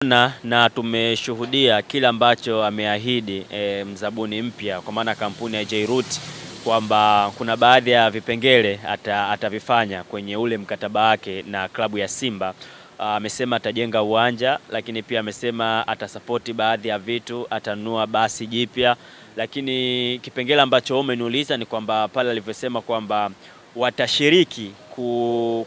Na tumeshuhudia kile ambacho ameahidi mzabuni mpya kwa maana kampuni ya J-Root kwamba kuna baadhi ya vipengele atavifanya kwenye ule mkataba wake na klabu ya Simba. Amesema atajenga uwanja, lakini pia amesema atasapoti baadhi ya vitu, atanunua basi jipya. Lakini kipengele ambacho umeniuliza ni kwamba pale alivyosema kwamba watashiriki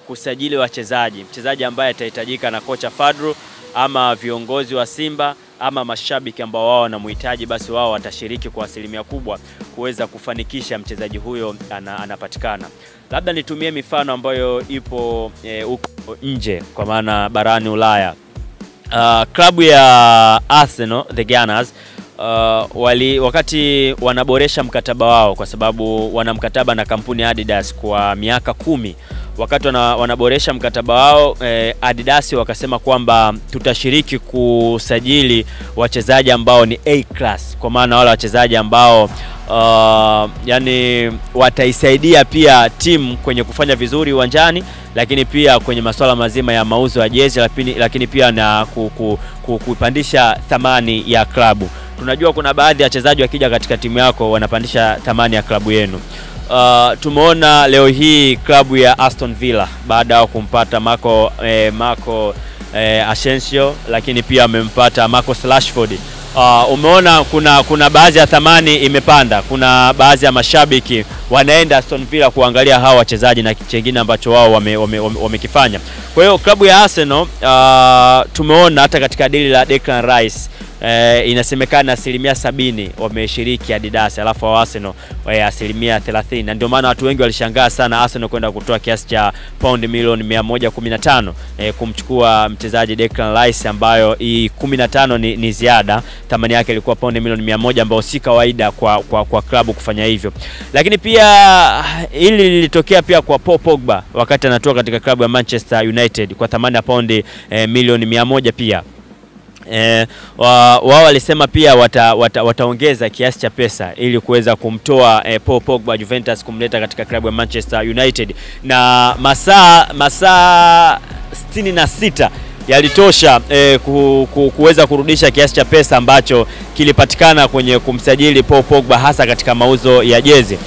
kusajili wachezaji, mchezaji ambaye atahitajika na kocha Fadru ama viongozi wa Simba ama mashabiki ambao wao wanamhitaji, basi wao watashiriki kwa asilimia kubwa kuweza kufanikisha mchezaji huyo anapatikana. Labda nitumie mifano ambayo ipo huko nje kwa maana barani Ulaya. Klabu ya Arsenal, the Gunners, wakati wanaboresha mkataba wao kwa sababu wana mkataba na kampuni Adidas kwa miaka 10. Wakati wanaboresha mkataba wao, Adidas wakasema kwamba tutashiriki kusajili wachezaji ambao ni A class, kwa maana wale wachezaji ambao yani wataisaidia pia timu kwenye kufanya vizuri uwanjani, lakini pia kwenye masuala mazima ya mauzo ya jezi, lakini pia na kupandisha thamani ya klabu. Tunajua kuna baadhi ya wachezaji wakija katika timu yako wanapandisha thamani ya klabu yenu. Tumeona leo hii klabu ya Aston Villa baada ya kumpata Marco Asensio, lakini pia amempata Marcus Rashford. Umeona kuna baadhi ya thamani imepanda. Kuna baadhi ya mashabiki wanaenda Aston Villa kuangalia hawa wachezaji na kingine ambacho wao wamekifanya. Kwa hiyo klabu ya Arsenal tumeona hata katika dili la Declan Rice inasemekana 70% wameshiriki Adidas, alafu wa Arsenal 30%, na ndio maana watu wengi walishangaa sana Arsenal kwenda kutoa kiasi cha pound milioni 115 kumchukua mchezaji Declan Rice, ambayo 15 ni ziada. Thamani yake ilikuwa pound milioni 100, ambao si kawaida kwa klabu kufanya hivyo. Lakini pia hili lilitokea pia kwa Paul Pogba wakati anatoka katika klabu ya Manchester United kwa thamani ya pound milioni 100 pia. Wao walisema pia wataongeza kiasi cha pesa ili kuweza kumtoa Paul Pogba Juventus kumleta katika klabu ya Manchester United, na masaa 66 yalitosha kuweza kurudisha kiasi cha pesa ambacho kilipatikana kwenye kumsajili Paul Pogba, hasa katika mauzo ya jezi.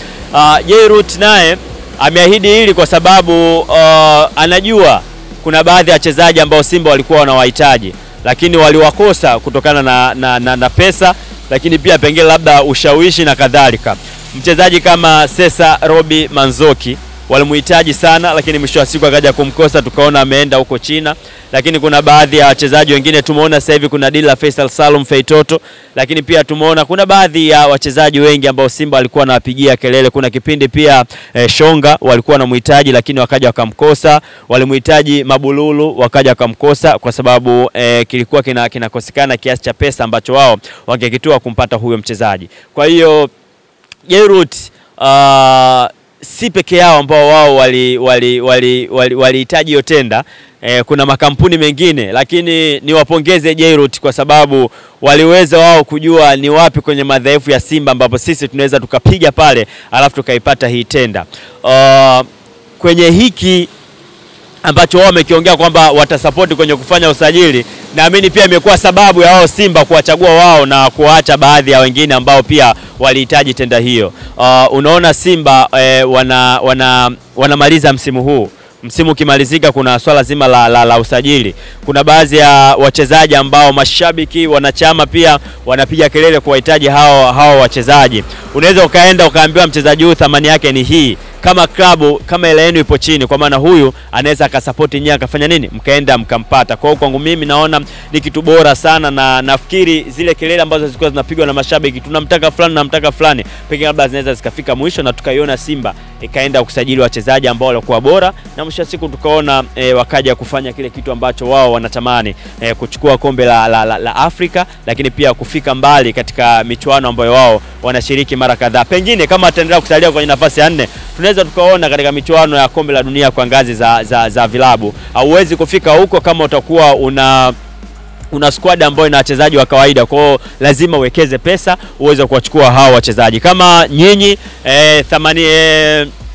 J-Root naye ameahidi hili kwa sababu anajua kuna baadhi ya wachezaji ambao Simba walikuwa wanawahitaji, lakini waliwakosa kutokana na pesa, lakini pia pengine labda ushawishi na kadhalika. Mchezaji kama Cesar Robi Manzoki walimhitaji sana, lakini mwisho wa siku akaja kumkosa, tukaona ameenda huko China. Lakini kuna baadhi ya wachezaji wengine tumeona sasa hivi, kuna deal la Faisal Salum Feitoto, lakini pia tumeona kuna baadhi ya wachezaji wengi ambao Simba walikuwa wanapigia kelele. Kuna kipindi pia Shonga walikuwa wanamhitaji, lakini wakaja wakamkosa. Walimhitaji Mabululu, wakaja wakamkosa kwa sababu kilikuwa kinakosekana kiasi cha pesa ambacho wao wangekitoa kumpata huyo mchezaji. Kwa hiyo J-Root si peke yao ambao wao walihitaji hiyo tenda. Kuna makampuni mengine, lakini niwapongeze J-Root kwa sababu waliweza wao kujua ni wapi kwenye madhaifu ya Simba ambapo sisi tunaweza tukapiga pale alafu tukaipata hii tenda. Kwenye hiki ambacho wao wamekiongea kwamba watasapoti kwenye kufanya usajili, naamini pia imekuwa sababu ya wao Simba kuwachagua wao na kuacha baadhi ya wengine ambao pia walihitaji tenda hiyo. Unaona Simba wanamaliza msimu huu. Msimu ukimalizika kuna swala zima la usajili. Kuna baadhi ya wachezaji ambao mashabiki, wanachama pia wanapiga kelele kuwahitaji hao wachezaji. Unaweza ukaenda ukaambiwa mchezaji huyu thamani yake ni hii, kama klabu kama ile yenu ipo chini, kwa maana huyu anaweza akasapoti nyinyi akafanya nini, mkaenda mkampata. Kwa hiyo kwangu mimi naona ni kitu bora sana, na nafikiri zile kelele ambazo zilikuwa zinapigwa na mashabiki, tunamtaka fulani, pengine labda zinaweza zikafika mwisho na tukaiona Simba ikaenda kusajili wachezaji ambao walikuwa bora, na mwisho siku tukaona wakaja kufanya kile kitu ambacho wao wanatamani, kuchukua kombe la Afrika, lakini pia kufika mbali katika michuano ambayo wao wanashiriki mara kadhaa. Pengine kama ataendelea kusalia kwenye nafasi ya 4, tunaweza tukaona katika michuano ya kombe la dunia kwa ngazi za vilabu. Hauwezi kufika huko kama utakuwa una squad ambayo ina wachezaji wa kawaida. Kwa hiyo lazima uwekeze pesa uweze kuwachukua hao wachezaji. Kama nyinyi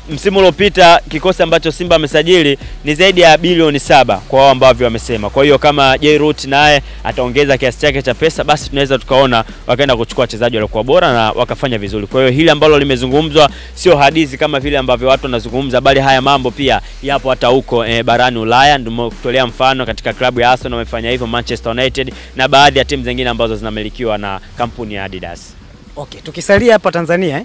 msimu uliopita kikosi ambacho Simba amesajili ni zaidi ya bilioni 7 kwa wao ambao wamesema. Kwa hiyo kama Jairut naye ataongeza kiasi chake cha pesa, basi tunaweza tukaona wakaenda kuchukua wachezaji waliokuwa bora na wakafanya vizuri. Kwa hiyo hili ambalo limezungumzwa sio hadithi kama vile ambavyo watu wanazungumza, bali haya mambo pia yapo hata huko barani Ulaya. Ndio kutolea mfano katika klabu ya Arsenal wamefanya hivyo, Manchester United na baadhi ya timu zingine ambazo zinamilikiwa na kampuni ya Adidas. Okay, tukisalia hapa Tanzania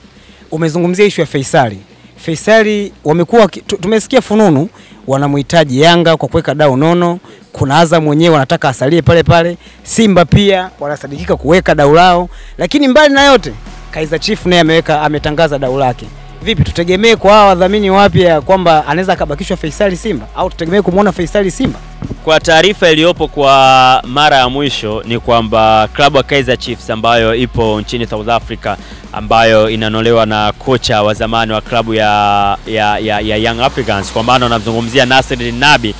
umezungumzia issue ya Faisali. Faisali wamekuwa tumesikia fununu wanamhitaji Yanga kwa kuweka dau nono, kuna Azam mwenyewe wanataka asalie pale pale, Simba pia wanasadikika kuweka dau lao, lakini mbali na yote Kaizer Chiefs naye ametangaza dau lake. Vipi, tutegemee kwa hawa wadhamini wapya kwamba anaweza kabakishwa Faisali Simba au tutegemee kumuona Faisali Simba? Kwa taarifa iliyopo kwa mara ya mwisho ni kwamba klabu ya Kaizer Chiefs ambayo ipo nchini South Africa, ambayo inanolewa na kocha wa zamani wa klabu ya Young Africans, kwa maana wanamzungumzia Nasreddine Nabi,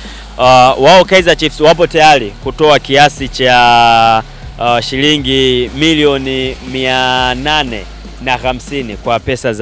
wao Kaizer Chiefs wapo tayari kutoa kiasi cha shilingi milioni 850 kwa pesa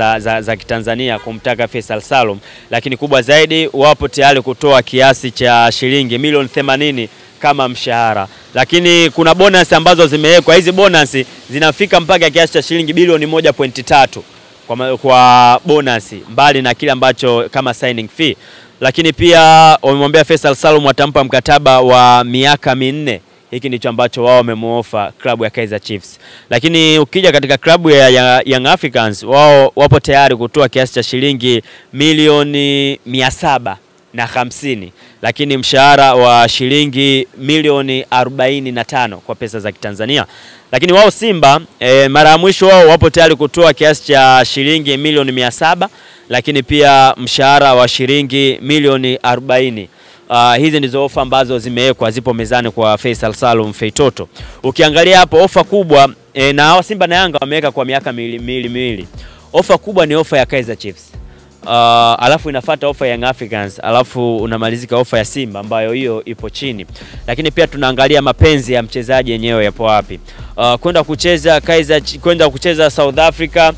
za Kitanzania kumtaka Faisal Salum, lakini kubwa zaidi wapo tayari kutoa kiasi cha shilingi milioni 80 kama mshahara. Lakini kuna bonus ambazo zimewekwa, hizi bonus zinafika mpaka kiasi cha shilingi bilioni 1.3 kwa bonus, mbali na kile ambacho kama signing fee. Lakini pia wamemwambia Faisal Salum watampa mkataba wa miaka 4. Hiki ndicho ambacho wao wamemuofa klabu ya Kaizer Chiefs. Lakini ukija katika klabu ya Young Africans, wao wapo tayari kutoa kiasi cha shilingi milioni 750, lakini mshahara wa shilingi milioni 45 kwa pesa za Kitanzania. Lakini wao Simba mara ya mwisho wao wapo tayari kutoa kiasi cha shilingi milioni 700, lakini pia mshahara wa shilingi milioni 40. Hizi ndizo ofa ambazo zimewekwa, zipo mezani kwa Faisal Salum Feitoto. Ukiangalia hapo ofa kubwa na Simba na Yanga wameweka kwa miaka miwili. Ofa kubwa ni ofa ya Kaizer Chiefs. Alafu inafuata ofa ya Young Africans, alafu unamalizika ofa ya Simba ambayo hiyo ipo chini. Lakini pia tunaangalia mapenzi ya mchezaji yenyewe yapo wapi. Kwenda kucheza South Africa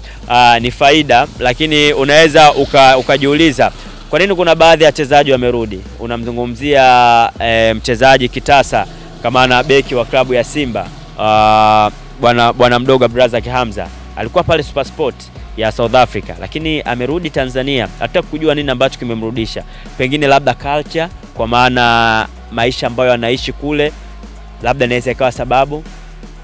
ni faida, lakini unaweza ukajiuliza kwa nini kuna baadhi ya wachezaji wamerudi. Unamzungumzia mchezaji Kitasa kama na beki wa klabu ya Simba, bwana mdogo Brother Hamza alikuwa pale SuperSport ya South Africa, lakini amerudi Tanzania. Hataka kujua nini ambacho kimemrudisha. Pengine labda culture, kwa maana maisha ambayo anaishi kule labda inaweza ikawa sababu.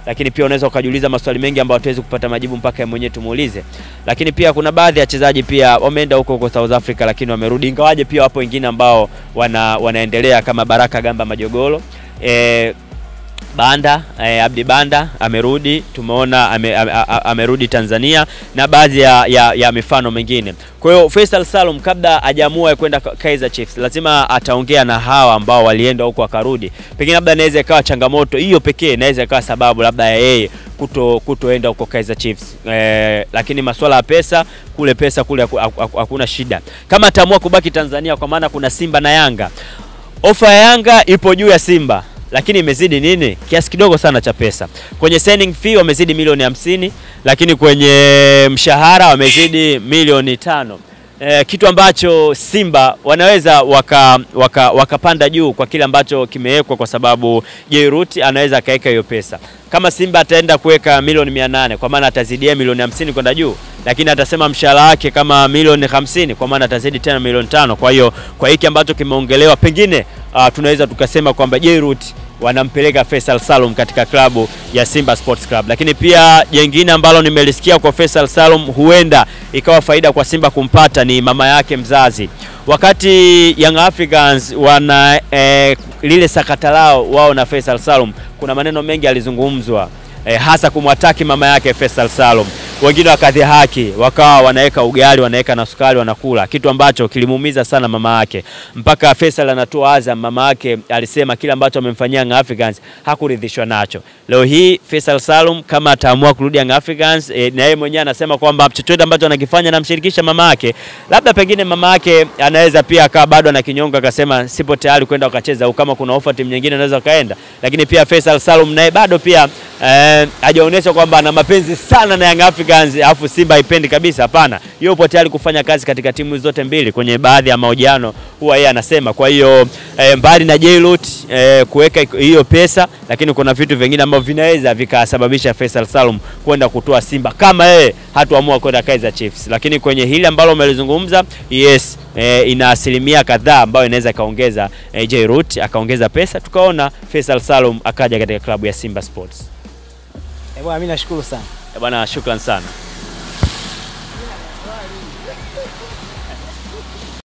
Lakini pia unaweza ukajiuliza maswali mengi ambayo hatuwezi kupata majibu mpaka mwenyewe tumuulize. Lakini pia kuna baadhi ya wachezaji pia wameenda huko South Africa lakini wamerudi, ingawaje pia wapo wengine ambao wanaendelea kama Baraka Gamba Majogolo, Banda, Abdi Banda amerudi, tumeona amerudi Tanzania, na baadhi ya mifano mingine. Kwa hiyo Faisal Salum kabla hajaamua kwenda Kaizer Chiefs lazima ataongea na hawa ambao walienda huko akarudi. Pengine labda inaweza ikawa changamoto hiyo pekee, inaweza ikawa sababu labda ya yeye kutoenda huko Kaizer Chiefs. Lakini masuala ya pesa kule hakuna shida. Kama ataamua kubaki Tanzania, kwa maana kuna Simba na Yanga, ofa ya Yanga ipo juu ya Simba, lakini imezidi nini? Kiasi kidogo sana cha pesa. Kwenye signing fee wamezidi milioni 50, lakini kwenye mshahara wamezidi milioni 5. Kitu ambacho Simba wanaweza wakapanda juu kwa kile ambacho kimewekwa, kwa sababu Jairut anaweza kaeka hiyo pesa. Kama Simba ataenda kuweka milioni 800, kwa maana atazidia milioni 50 kwenda juu, lakini atasema mshahara wake kama milioni 50, kwa maana atazidi tena milioni 5. Kwa hiyo kwa hiki ambacho kimeongelewa, pengine tunaweza tukasema kwamba Jairut wanampeleka Faisal Salum katika klabu ya Simba Sports Club. Lakini pia jengine ambalo nimelisikia kwa Faisal Salum huenda ikawa faida kwa Simba kumpata ni mama yake mzazi. Wakati Young Africans wana lile sakata lao wao na Faisal Salum, kuna maneno mengi alizungumzwa, hasa kumwataki mama yake Faisal Salum. Wengine wakadhihaki, wakawa wanaweka ugali, wanaweka na sukari, wanakula, kitu ambacho kilimuumiza sana mama yake. Mpaka Faisal anatoa Azam, mama yake alisema kile ambacho amemfanyia Young Africans hakuridhishwa nacho. Leo hii Faisal Salum kama ataamua kurudi Young Africans, na yeye mwenyewe anasema kwamba chochote ambacho anakifanya namshirikisha mama yake, labda pengine mama yake anaweza pia akawa bado na kinyongo, akasema sipo tayari kwenda ukacheza, au kama kuna offer timu nyingine anaweza kaenda. Lakini pia Faisal Salum naye bado pia hajaonyesha kwamba ana mapenzi sana na Young Africans Africans alafu Simba haipendi kabisa, hapana. Yupo tayari kufanya kazi katika timu zote mbili. Kwenye baadhi ya mahojiano huwa yeye anasema. Kwa hiyo mbali na Jairut kuweka hiyo pesa, lakini kuna vitu vingine ambavyo vinaweza vikasababisha Faisal Salum kwenda kutoa Simba kama yeye hatuamua kwenda Kaizer Chiefs. Lakini kwenye hili ambalo umelizungumza, yes, ina asilimia kadhaa ambayo inaweza kaongeza Jairut akaongeza pesa, tukaona Faisal Salum akaja katika klabu ya Simba Sports. Bwana mimi nashukuru sana. Bwana shukrani sana.